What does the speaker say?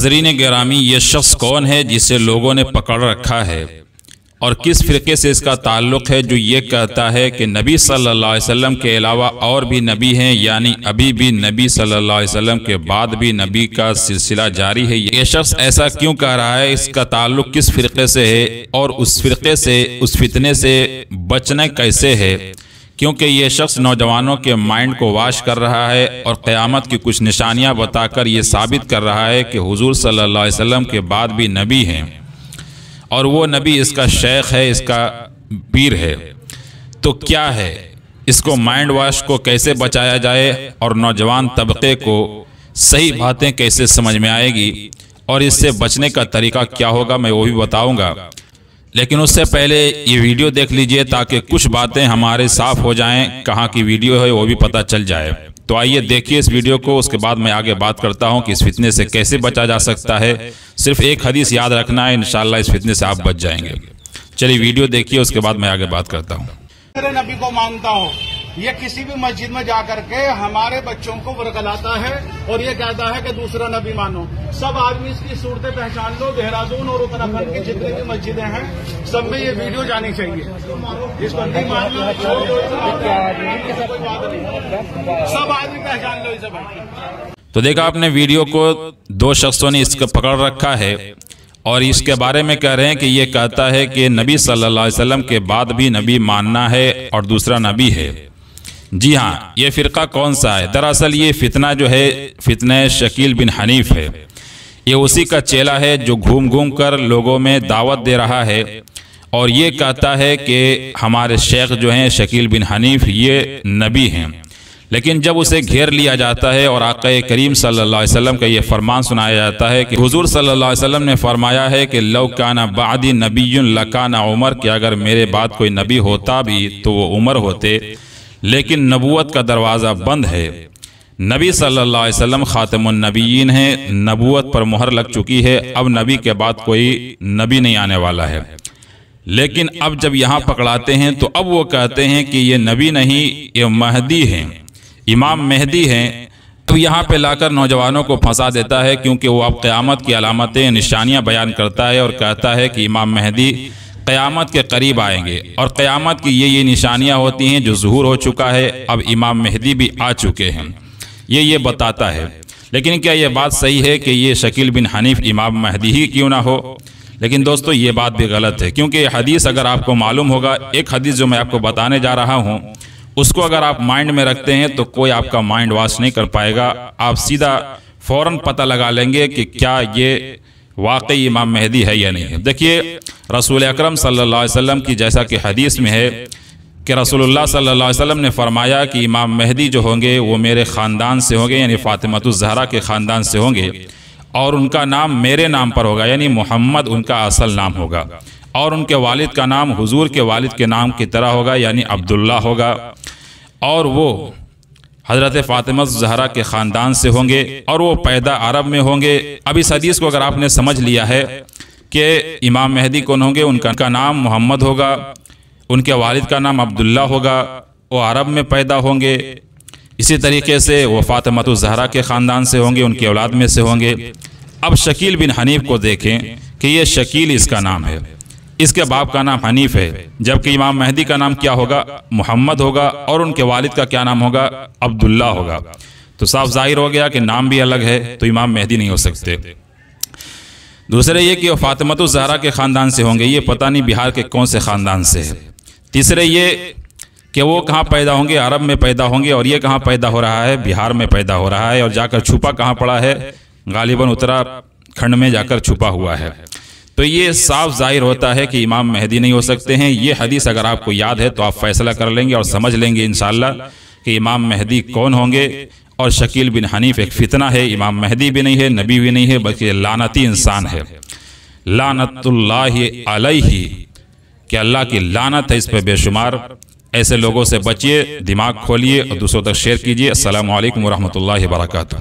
नाज़रीन गिरामी, ये शख्स कौन है जिसे लोगों ने पकड़ रखा है और किस फ़िरक़े से इसका ताल्लुक़ है जो ये कहता है कि नबी सल्लल्लाहु अलैहि वसल्लम के अलावा और भी नबी हैं, यानी अभी भी नबी सल्लल्लाहु अलैहि वसल्लम के बाद भी नबी का सिलसिला जारी है। ये शख्स ऐसा क्यों कह रहा है, इसका ताल्लुक़ किस फ़िरक़े से है और उस फ़िरक़े से, उस फितने से बचना कैसे है, क्योंकि ये शख्स नौजवानों के माइंड को वाश कर रहा है और क़यामत की कुछ निशानियां बताकर ये साबित कर रहा है कि हुजूर सल्लल्लाहु अलैहि वसल्लम के बाद भी नबी हैं और वो नबी इसका शेख है, इसका पीर है। तो क्या है, इसको माइंड वाश को कैसे बचाया जाए और नौजवान तबके को सही बातें कैसे समझ में आएगी और इससे बचने का तरीका क्या होगा, मैं वो भी बताऊँगा। लेकिन उससे पहले ये वीडियो देख लीजिए ताकि कुछ बातें हमारे साफ हो जाएं, कहाँ की वीडियो है वो भी पता चल जाए। तो आइए देखिए इस वीडियो को, उसके बाद मैं आगे बात करता हूँ कि इस फितने से कैसे बचा जा सकता है। सिर्फ एक हदीस याद रखना है, इंशाअल्लाह इस फितने से आप बच जाएंगे। चलिए वीडियो देखिए, उसके बाद मैं आगे बात करता हूँ। मेरे नबी को मानता हूँ, ये किसी भी मस्जिद में जाकर के हमारे बच्चों को वर्गलाता है और ये कहता है कि दूसरा नबी मानो। सब आदमी इसकी सूरतें पहचान लो। देहरादून और उत्तराखंड की जितनी भी मस्जिदें हैं सब में ये वीडियो जानी चाहिए। इसको नहीं मानना, कोई बात नहीं, सब आदमी पहचान लो इसे। तो देखा आपने वीडियो को, दो शख्सों ने इसको पकड़ रखा है और इसके बारे में कह रहे हैं कि ये कहता है कि नबी सल्लल्लाहु अलैहि वसल्लम के बाद भी नबी मानना है और दूसरा नबी है। जी हाँ, ये फ़िरका कौन सा है? दरअसल ये फितना जो है, फितना शकील बिन हनीफ है। ये उसी का चेला है जो घूम घूम कर लोगों में दावत दे रहा है और ये कहता है कि हमारे शेख जो हैं शकील बिन हनीफ ये नबी हैं। लेकिन जब उसे घेर लिया जाता है और आक़ा करीम सल्लल्लाहु अलैहि वसल्लम का ये फरमान सुनाया जाता है कि हुजूर सल्लल्लाहु अलैहि वसल्लम ने फरमाया है कि लौ काना बादी नबीयुन लकाना उमर, कि अगर मेरे बाद कोई नबी होता भी तो वो उमर होते, लेकिन नबूवत का दरवाज़ा बंद है। नबी सल्लल्लाहु अलैहि वसल्लम ख़ातमुन नबीयीन है, नबूवत पर मोहर लग चुकी है, अब नबी के बाद कोई नबी नहीं आने वाला है। लेकिन अब जब यहाँ पकड़ाते हैं तो अब वो कहते हैं कि ये नबी नहीं, ये महदी हैं, इमाम मेहदी हैं। तो यहाँ पे लाकर नौजवानों को फंसा देता है, क्योंकि वो अब क़यामत की अलामतें, निशानियाँ बयान करता है और कहता है कि इमाम मेहदी क़यामत के करीब आएंगे और क़यामत की ये निशानियाँ होती हैं जो ज़ुहूर हो चुका है, अब इमाम मेहदी भी आ चुके हैं, ये बताता है। लेकिन क्या ये बात सही है कि ये शकील बिन हनीफ इमाम मेहदी ही क्यों ना हो? लेकिन दोस्तों ये बात भी गलत है, क्योंकि हदीस अगर आपको मालूम होगा, एक हदीस जो मैं आपको बताने जा रहा हूँ उसको अगर आप माइंड में रखते हैं तो कोई आपका माइंड वॉश नहीं कर पाएगा। आप सीधा फ़ौरन पता लगा लेंगे कि क्या ये वाकई इमाम मेहदी है या नहीं है। देखिए रसूल अकरम सल्लल्लाहु अलैहि वसल्लम की जैसा कि हदीस में है कि रसूलुल्लाह सल्लल्लाहु अलैहि वसल्लम ने फरमाया कि इमाम मेहदी जो होंगे वो मेरे ख़ानदान से होंगे, यानी फ़ातिमतुज़ ज़हरा के ख़ानदान से होंगे और उनका नाम मेरे नाम पर होगा, यानी मोहम्मद उनका असल नाम होगा और उनके वालिद का नाम हुजूर के वालिद के नाम की तरह होगा, यानी अब्दुल्ला होगा और वो हज़रत फ़ातिमा ज़हरा के ख़ानदान से होंगे और वो पैदा अरब में होंगे। अब इस हदीस को अगर आपने समझ लिया है कि इमाम मेहदी कौन होंगे, उनका नाम मोहम्मद होगा, उनके वालिद का नाम अब्दुल्ला होगा, वो अरब में पैदा होंगे, इसी तरीके से वो फ़ातिमा ज़हरा के ख़ानदान से होंगे, उनकी औलाद में से होंगे। अब शकील बिन हनीफ को देखें कि ये शकील इसका नाम है, इसके बाप का नाम हनीफ है, जबकि इमाम मेहदी का नाम क्या होगा? मोहम्मद होगा और उनके वालिद का क्या नाम होगा? अब्दुल्ला होगा। तो साफ जाहिर हो गया कि नाम भी अलग है, तो इमाम मेहदी नहीं हो सकते। दूसरे ये कि वो फ़ातिमतुज़ ज़हरा के ख़ानदान से होंगे, ये पता नहीं बिहार के कौन से ख़ानदान से है। तीसरे ये कि वो कहाँ पैदा होंगे? अरब में पैदा होंगे और ये कहाँ पैदा हो रहा है? बिहार में पैदा हो रहा है और जाकर छुपा कहाँ पड़ा है? गालिबन उत्तराखंड में जाकर छुपा हुआ है। तो ये साफ जाहिर होता है कि इमाम मेहदी नहीं हो सकते हैं। ये हदीस अगर आपको याद है तो आप फैसला कर लेंगे और समझ लेंगे इंशाअल्लाह कि इमाम मेहदी कौन होंगे। और शकील बिन हनीफ एक फितना है, इमाम मेहदी भी नहीं है, नबी भी नहीं है, बल्कि लानती इंसान है, लानतुल्लाहि अलैहि, कि अल्लाह की लानत है इस पर बेशुमार। ऐसे लोगों से बचिए, दिमाग खोलिए और दूसरों तक शेयर कीजिए। अस्सलामु अलैकुम व रहमतुल्लाहि व बरकातुहू।